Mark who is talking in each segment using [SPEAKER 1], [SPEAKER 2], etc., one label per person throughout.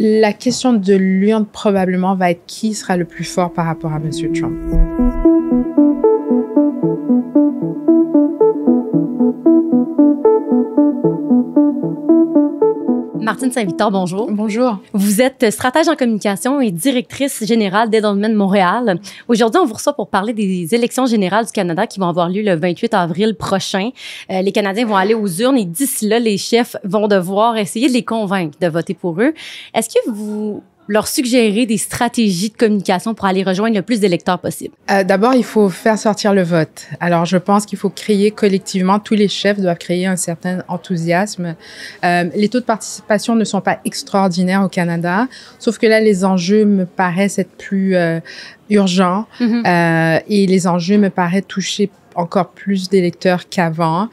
[SPEAKER 1] La question de l'urne probablement va être qui sera le plus fort par rapport à M. Trump.
[SPEAKER 2] Martine Saint-Victor, bonjour.
[SPEAKER 1] Bonjour.
[SPEAKER 2] Vous êtes stratège en communication et directrice générale d'Edelman Montréal. Aujourd'hui, on vous reçoit pour parler des élections générales du Canada qui vont avoir lieu le 28 avril prochain. Les Canadiens vont aller aux urnes et d'ici là, les chefs vont devoir essayer de les convaincre de voter pour eux. Est-ce que vous leur suggérez des stratégies de communication pour aller rejoindre le plus d'électeurs possible?
[SPEAKER 1] D'abord, il faut faire sortir le vote. Alors, je pense qu'il faut créer collectivement, tous les chefs doivent créer un certain enthousiasme. Les taux de participation ne sont pas extraordinaires au Canada, sauf que là, les enjeux me paraissent être plus urgents et les enjeux me paraissent toucher encore plus d'électeurs qu'avant.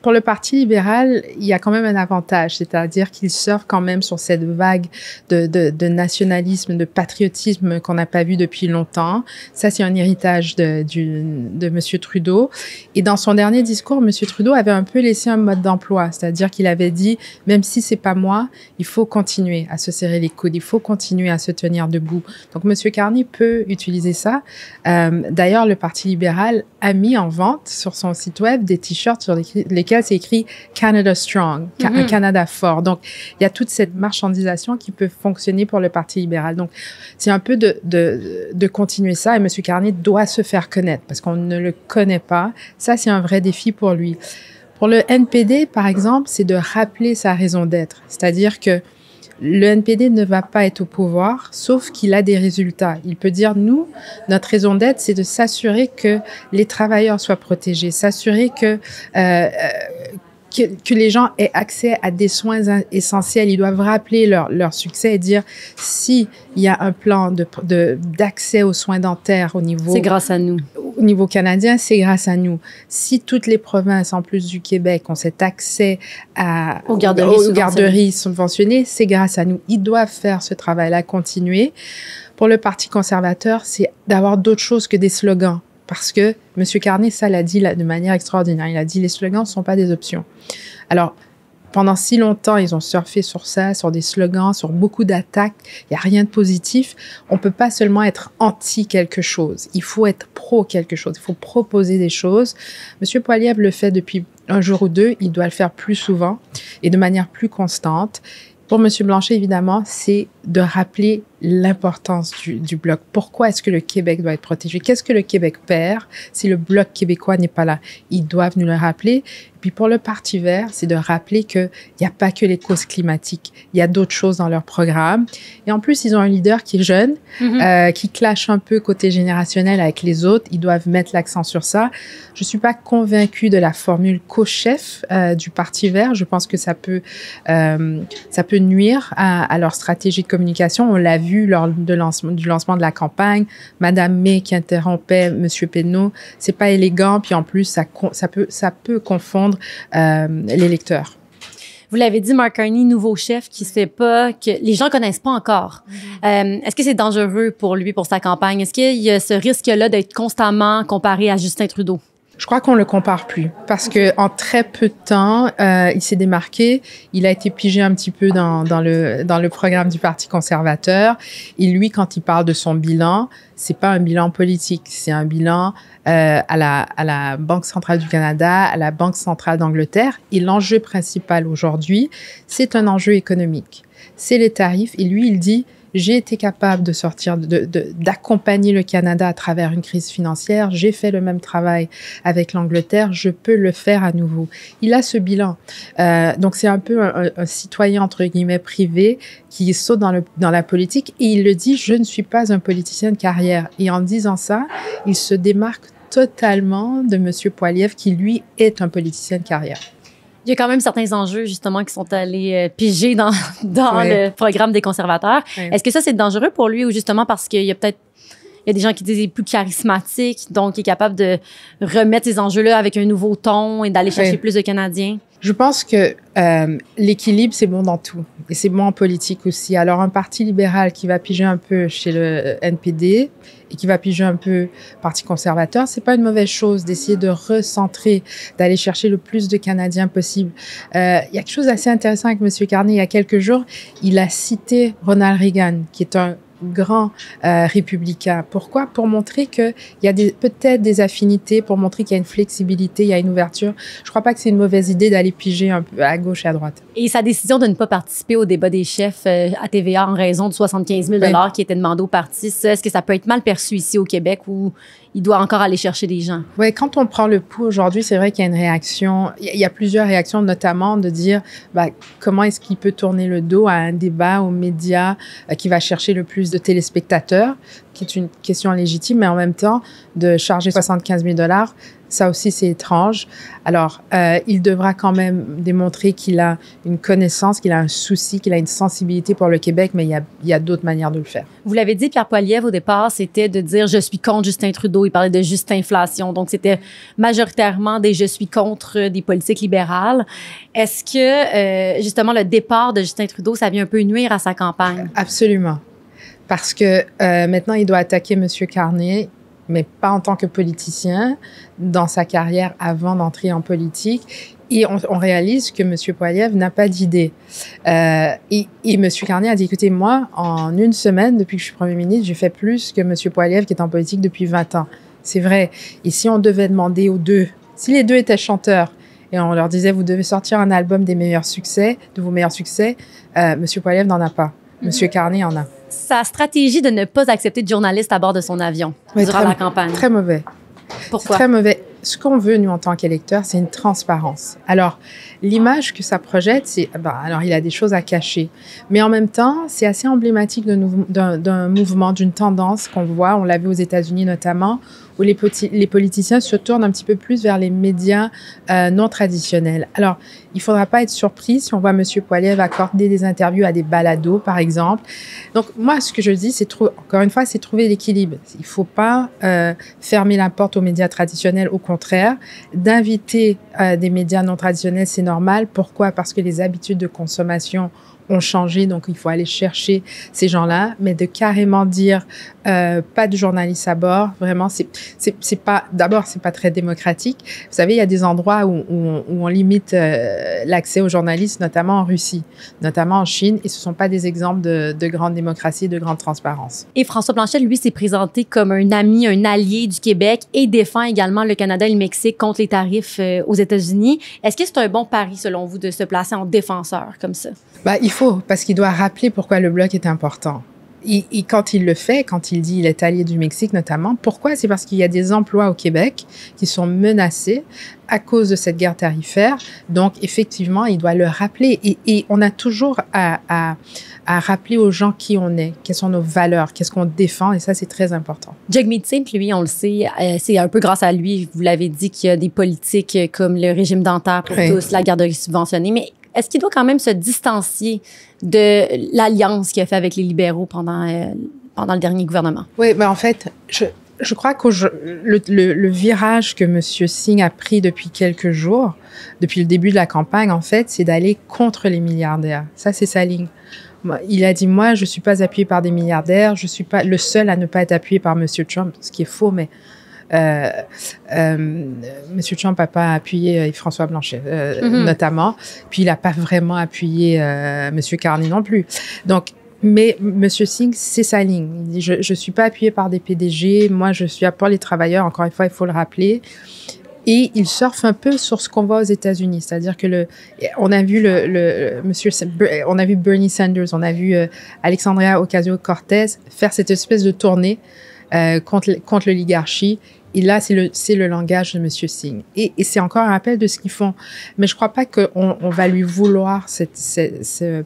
[SPEAKER 1] Pour le Parti libéral, il y a quand même un avantage, c'est-à-dire qu'il surfe quand même sur cette vague de nationalisme, de patriotisme qu'on n'a pas vu depuis longtemps. Ça, c'est un héritage de M. Trudeau. Et dans son dernier discours, M. Trudeau avait un peu laissé un mode d'emploi, c'est-à-dire qu'il avait dit, même si c'est pas moi, il faut continuer à se serrer les coudes, il faut continuer à se tenir debout. Donc, M. Carney peut utiliser ça. D'ailleurs, le Parti libéral a mis en vente sur son site web des t-shirts sur lesquels c'est écrit Canada Strong, un Canada fort. Donc, il y a toute cette marchandisation qui peut fonctionner pour le Parti libéral. Donc, c'est un peu de continuer ça et M. Carney doit se faire connaître parce qu'on ne le connaît pas. Ça, c'est un vrai défi pour lui. Pour le NPD, par exemple, c'est de rappeler sa raison d'être. C'est-à-dire que le NPD ne va pas être au pouvoir, sauf qu'il a des résultats. Il peut dire, nous, notre raison d'être, c'est de s'assurer que les travailleurs soient protégés, s'assurer que les gens aient accès à des soins essentiels. Ils doivent rappeler leur succès et dire, si il y a un plan d'accès aux soins dentaires au niveau...
[SPEAKER 2] C'est grâce à nous.
[SPEAKER 1] Au niveau canadien, c'est grâce à nous. Si toutes les provinces, en plus du Québec, ont cet accès aux garderies subventionnées, c'est grâce à nous. Ils doivent faire ce travail-là, continuer. Pour le Parti conservateur, c'est d'avoir d'autres choses que des slogans. Parce que M. Carney, ça l'a dit de manière extraordinaire. Il a dit, les slogans ne sont pas des options. Alors, pendant si longtemps, ils ont surfé sur ça, sur des slogans, sur beaucoup d'attaques. Il n'y a rien de positif. On ne peut pas seulement être anti quelque chose. Il faut être pro quelque chose. Il faut proposer des choses. M. Poilievre le fait depuis un jour ou deux. Il doit le faire plus souvent et de manière plus constante. Pour M. Blanchet, évidemment, c'est de rappeler l'importance du Bloc. Pourquoi est-ce que le Québec doit être protégé? Qu'est-ce que le Québec perd si le Bloc québécois n'est pas là? Ils doivent nous le rappeler. Et puis pour le Parti vert, c'est de rappeler qu'il n'y a pas que les causes climatiques. Il y a d'autres choses dans leur programme. Et en plus, ils ont un leader qui est jeune, qui clash un peu côté générationnel avec les autres. Ils doivent mettre l'accent sur ça. Je suis pas convaincue de la formule co-chef du Parti vert. Je pense que ça peut nuire à leur stratégie de communication. On l'a vu lors du lancement de la campagne. Madame May qui interrompait Monsieur Penneau, c'est pas élégant. Puis en plus, ça peut confondre l'électeur.
[SPEAKER 2] Vous l'avez dit, Mark Carney, nouveau chef qui sait pas, que les gens connaissent pas encore. Est-ce que c'est dangereux pour lui, pour sa campagne? Est-ce qu'il y a ce risque-là d'être constamment comparé à Justin Trudeau?
[SPEAKER 1] Je crois qu'on le compare plus parce que en très peu de temps, il s'est démarqué. Il a été pigé un petit peu dans le programme du Parti conservateur. Et lui, quand il parle de son bilan, c'est pas un bilan politique, c'est un bilan à la Banque centrale du Canada, à la Banque centrale d'Angleterre. Et l'enjeu principal aujourd'hui, c'est un enjeu économique. C'est les tarifs. Et lui, il dit, j'ai été capable de sortir, d'accompagner le Canada à travers une crise financière. J'ai fait le même travail avec l'Angleterre. Je peux le faire à nouveau. Il a ce bilan. Donc, c'est un peu un citoyen, entre guillemets, privé qui saute dans la politique. Et il le dit, je ne suis pas un politicien de carrière. Et en disant ça, il se démarque totalement de M. Poilievre, qui, lui, est un politicien de carrière.
[SPEAKER 2] Il y a quand même certains enjeux, justement, qui sont allés piger dans le programme des conservateurs. Est-ce que ça, c'est dangereux pour lui ou justement parce qu'il y a peut-être Il y a des gens qui disent qu'il est plus charismatique, donc il est capable de remettre ces enjeux-là avec un nouveau ton et d'aller chercher plus de Canadiens.
[SPEAKER 1] Je pense que l'équilibre, c'est bon dans tout. Et c'est bon en politique aussi. Alors, un parti libéral qui va piger un peu chez le NPD et qui va piger un peu Parti conservateur, c'est pas une mauvaise chose d'essayer de recentrer, d'aller chercher le plus de Canadiens possible. Il y a quelque chose d'assez intéressant avec M. Carney. Il y a quelques jours, il a cité Ronald Reagan, qui est un grand républicain. Pourquoi? Pour montrer qu'il y a peut-être des affinités, pour montrer qu'il y a une flexibilité, il y a une ouverture. Je crois pas que c'est une mauvaise idée d'aller piger un peu à gauche et à droite.
[SPEAKER 2] Et sa décision de ne pas participer au débat des chefs à TVA en raison de 75 000 qui était demandé au parti, est-ce que ça peut être mal perçu ici au Québec où il doit encore aller chercher des gens?
[SPEAKER 1] Oui, quand on prend le pouls aujourd'hui, c'est vrai qu'il y a une réaction. Il y a plusieurs réactions, notamment de dire comment est-ce qu'il peut tourner le dos à un débat aux médias qui va chercher le plus de téléspectateurs, qui est une question légitime, mais en même temps, de charger 75 000 $, ça aussi, c'est étrange. Alors, il devra quand même démontrer qu'il a une connaissance, qu'il a un souci, qu'il a une sensibilité pour le Québec, mais il y a d'autres manières de le faire.
[SPEAKER 2] Vous l'avez dit, Pierre Poilievre, au départ, c'était de dire « je suis contre Justin Trudeau ». Il parlait de justinflation. Donc, c'était majoritairement des « je suis contre » des politiques libérales. Est-ce que, justement, le départ de Justin Trudeau, ça vient un peu nuire à sa campagne?
[SPEAKER 1] Absolument. Parce que maintenant, il doit attaquer M. Carney, mais pas en tant que politicien, dans sa carrière avant d'entrer en politique. Et on réalise que M. Poilievre n'a pas d'idée. Et M. Carney a dit, écoutez, moi, en une semaine, depuis que je suis Premier ministre, j'ai fait plus que M. Poilievre, qui est en politique depuis 20 ans. C'est vrai. Et si on devait demander aux deux, si les deux étaient chanteurs, et on leur disait, vous devez sortir un album des meilleurs succès, de vos meilleurs succès, M. Poilievre n'en a pas. M. Carney en a.
[SPEAKER 2] Sa stratégie de ne pas accepter de journalistes à bord de son avion durant la campagne.
[SPEAKER 1] Très mauvais.
[SPEAKER 2] Pourquoi?
[SPEAKER 1] C'est très mauvais. Ce qu'on veut, nous, en tant qu'électeurs, c'est une transparence. Alors, l'image que ça projette, c'est... alors, il a des choses à cacher. Mais en même temps, c'est assez emblématique d'un mouvement, d'une tendance qu'on voit, on l'a vu aux États-Unis notamment, où les politiciens se tournent un petit peu plus vers les médias non traditionnels. Alors, il ne faudra pas être surpris si on voit M. Poilievre accorder des interviews à des balados, par exemple. Donc, moi, ce que je dis, c'est encore une fois, c'est trouver l'équilibre. Il ne faut pas fermer la porte aux médias traditionnels. Au contraire, d'inviter des médias non traditionnels, c'est normal. Pourquoi? Parce que les habitudes de consommation ont changé, donc il faut aller chercher ces gens-là, mais de carrément dire pas de journalistes à bord, vraiment, c'est pas, d'abord, c'est pas très démocratique. Vous savez, il y a des endroits où on limite l'accès aux journalistes, notamment en Russie, notamment en Chine, et ce sont pas des exemples de grande démocratie, de grande transparence.
[SPEAKER 2] Et François Blanchet, lui, s'est présenté comme un ami, un allié du Québec et défend également le Canada et le Mexique contre les tarifs aux États-Unis. Est-ce que c'est un bon pari, selon vous, de se placer en défenseur comme ça?
[SPEAKER 1] Il faut, parce qu'il doit rappeler pourquoi le bloc est important. Et quand il le fait, quand il dit qu'il est allié du Mexique notamment, pourquoi? C'est parce qu'il y a des emplois au Québec qui sont menacés à cause de cette guerre tarifaire. Donc, effectivement, il doit le rappeler. Et on a toujours à rappeler aux gens qui on est, quelles sont nos valeurs, qu'est-ce qu'on défend. Et ça, c'est très important.
[SPEAKER 2] Jagmeet Singh, lui, on le sait, c'est un peu grâce à lui, vous l'avez dit, qu'il y a des politiques comme le régime dentaire pour tous, la garderie subventionnée. Mais est-ce qu'il doit quand même se distancier de l'alliance qu'il a fait avec les libéraux pendant le dernier gouvernement?
[SPEAKER 1] Oui, mais en fait, je crois que le virage que M. Singh a pris depuis quelques jours, depuis le début de la campagne, en fait, c'est d'aller contre les milliardaires. Ça, c'est sa ligne. Il a dit, moi, je ne suis pas appuyé par des milliardaires, je ne suis pas le seul à ne pas être appuyé par M. Trump, ce qui est faux, mais Monsieur Trump n'a pas appuyé François Blanchet, notamment. Puis il n'a pas vraiment appuyé Monsieur Carney non plus. Donc, mais Monsieur Singh, c'est sa ligne. Il dit, je suis pas appuyé par des PDG. Moi, je suis pour les travailleurs. Encore une fois, il faut le rappeler. Et il surfe un peu sur ce qu'on voit aux États-Unis, c'est-à-dire que on a vu on a vu Bernie Sanders, on a vu Alexandria Ocasio-Cortez faire cette espèce de tournée contre l'oligarchie. Et là, c'est le langage de M. Singh. Et c'est encore un rappel de ce qu'ils font. Mais je crois pas qu'on va lui vouloir ce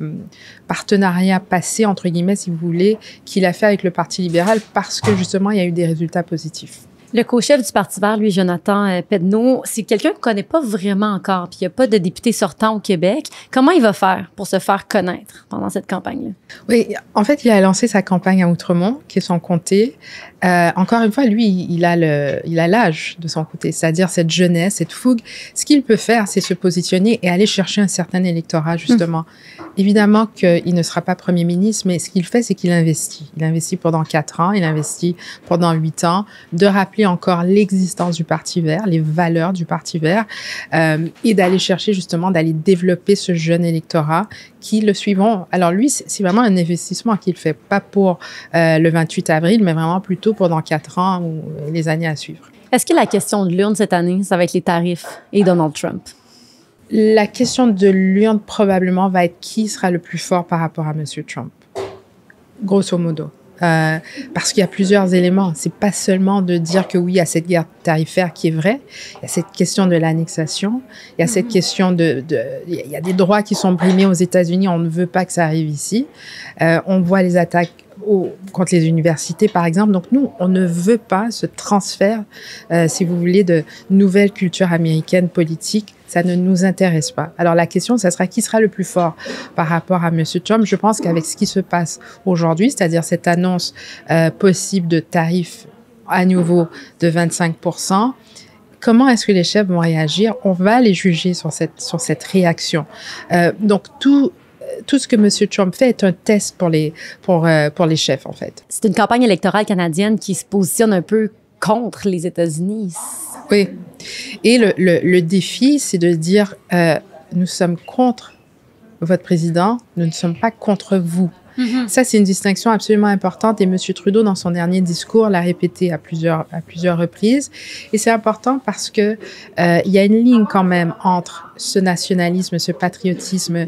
[SPEAKER 1] partenariat passé, entre guillemets, si vous voulez, qu'il a fait avec le Parti libéral, parce que justement, il y a eu des résultats positifs.
[SPEAKER 2] Le co-chef du Parti vert, lui, Jonathan Pedneau, c'est quelqu'un qu'on ne connaît pas vraiment encore, puis il n'y a pas de député sortant au Québec. Comment il va faire pour se faire connaître pendant cette campagne-là?
[SPEAKER 1] Oui, en fait, il a lancé sa campagne à Outremont, qui est son comté. Encore une fois, lui, il a l'âge de son côté, c'est-à-dire cette jeunesse, cette fougue. Ce qu'il peut faire, c'est se positionner et aller chercher un certain électorat, justement. Évidemment qu'il ne sera pas premier ministre, mais ce qu'il fait, c'est qu'il investit. Il investit pendant 4 ans, il investit pendant 8 ans, de rappeler encore l'existence du Parti vert, les valeurs du Parti vert, et d'aller chercher justement, d'aller développer ce jeune électorat qui le suivront. Alors lui, c'est vraiment un investissement qu'il fait, pas pour le 28 avril, mais vraiment plutôt pendant 4 ans ou les années à suivre.
[SPEAKER 2] Est-ce que la question de l'urne cette année, ça va être les tarifs et Donald Trump?
[SPEAKER 1] La question de l'urne, probablement, va être qui sera le plus fort par rapport à M. Trump, grosso modo. Parce qu'il y a plusieurs éléments. C'est pas seulement de dire que oui, il y a cette guerre tarifaire qui est vraie. Il y a cette question de l'annexation. Il y a cette question il y a des droits qui sont brimés aux États-Unis. On ne veut pas que ça arrive ici. On voit les attaques contre les universités, par exemple. Donc, nous, on ne veut pas ce transfert, si vous voulez, de nouvelle culture américaine politique. Ça ne nous intéresse pas. Alors, la question, ça sera qui sera le plus fort par rapport à M. Trump. Je pense qu'avec ce qui se passe aujourd'hui, c'est-à-dire cette annonce possible de tarifs à nouveau de 25%, comment est-ce que les chefs vont réagir? On va les juger sur cette réaction. Donc, tout ce que M. Trump fait est un test pour les chefs, en fait.
[SPEAKER 2] C'est une campagne électorale canadienne qui se positionne un peu contre les États-Unis.
[SPEAKER 1] Oui. Et le défi, c'est de dire, nous sommes contre votre président, nous ne sommes pas contre vous. Mm-hmm. Ça, c'est une distinction absolument importante et M. Trudeau, dans son dernier discours, l'a répété à plusieurs reprises. Et c'est important parce que il y a une ligne quand même entre ce nationalisme, ce patriotisme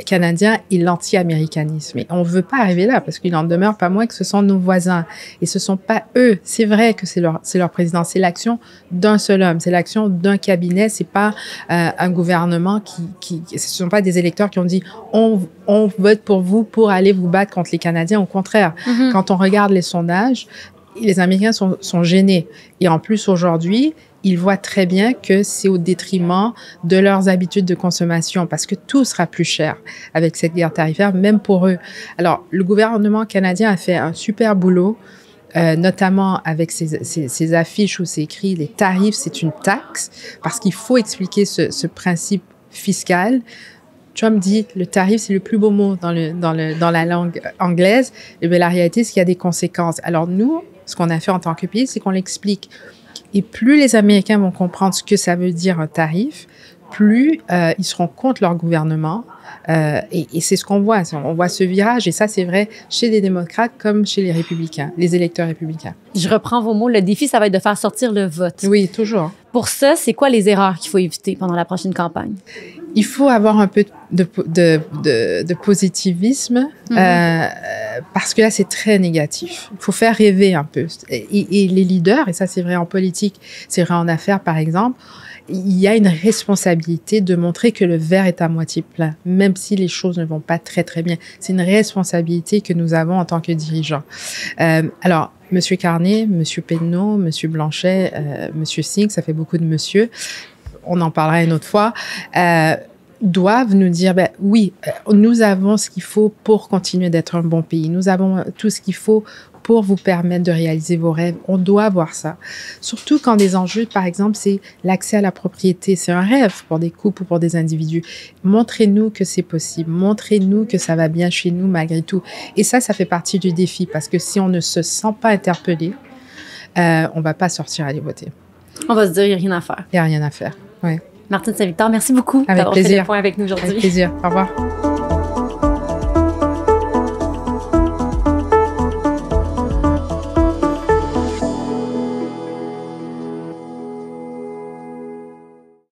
[SPEAKER 1] canadien et l'anti-américanisme. Et on ne veut pas arriver là parce qu'il en demeure pas moins que ce sont nos voisins. Et ce sont pas eux. C'est vrai que c'est leur président. C'est l'action d'un seul homme. C'est l'action d'un cabinet. C'est pas un gouvernement ce sont pas des électeurs qui ont dit on vote pour vous pour aller vous battre contre les Canadiens. Au contraire, quand on regarde les sondages, les Américains sont gênés. Et en plus, aujourd'hui, ils voient très bien que c'est au détriment de leurs habitudes de consommation parce que tout sera plus cher avec cette guerre tarifaire, même pour eux. Alors, le gouvernement canadien a fait un super boulot, notamment avec ces affiches où c'est écrit « les tarifs, c'est une taxe » parce qu'il faut expliquer ce principe fiscal. Trump dit le tarif, c'est le plus beau mot dans la langue anglaise. Et bien, la réalité, c'est qu'il y a des conséquences. Alors, nous, ce qu'on a fait en tant que pays, c'est qu'on l'explique. Et plus les Américains vont comprendre ce que ça veut dire un tarif, plus ils seront contre leur gouvernement. Et c'est ce qu'on voit. On voit ce virage. Et ça, c'est vrai chez les démocrates comme chez les républicains, les électeurs républicains.
[SPEAKER 2] Je reprends vos mots. Le défi, ça va être de faire sortir le vote.
[SPEAKER 1] Oui, toujours.
[SPEAKER 2] Pour ça, c'est quoi les erreurs qu'il faut éviter pendant la prochaine campagne?
[SPEAKER 1] Il faut avoir un peu de positivisme parce que là, c'est très négatif. Il faut faire rêver un peu. Et les leaders, et ça, c'est vrai en politique, c'est vrai en affaires, par exemple, il y a une responsabilité de montrer que le verre est à moitié plein, même si les choses ne vont pas très, très bien. C'est une responsabilité que nous avons en tant que dirigeants. Alors, M. Carney, M. Pedneau, M. Blanchet, M. Singh, ça fait beaucoup de monsieur, on en parlera une autre fois, doivent nous dire, oui, nous avons ce qu'il faut pour continuer d'être un bon pays. Nous avons tout ce qu'il faut pour vous permettre de réaliser vos rêves. On doit voir ça. Surtout quand des enjeux, par exemple, c'est l'accès à la propriété. C'est un rêve pour des couples ou pour des individus. Montrez-nous que c'est possible. Montrez-nous que ça va bien chez nous malgré tout. Et ça fait partie du défi parce que si on ne se sent pas interpellé, on va pas sortir aller voter.
[SPEAKER 2] On va se dire, il n'y a rien à faire.
[SPEAKER 1] Il n'y a rien à faire, oui.
[SPEAKER 2] Martine Saint-Victor, merci beaucoup d'avoir fait le point avec nous aujourd'hui.
[SPEAKER 1] Avec plaisir. Au revoir.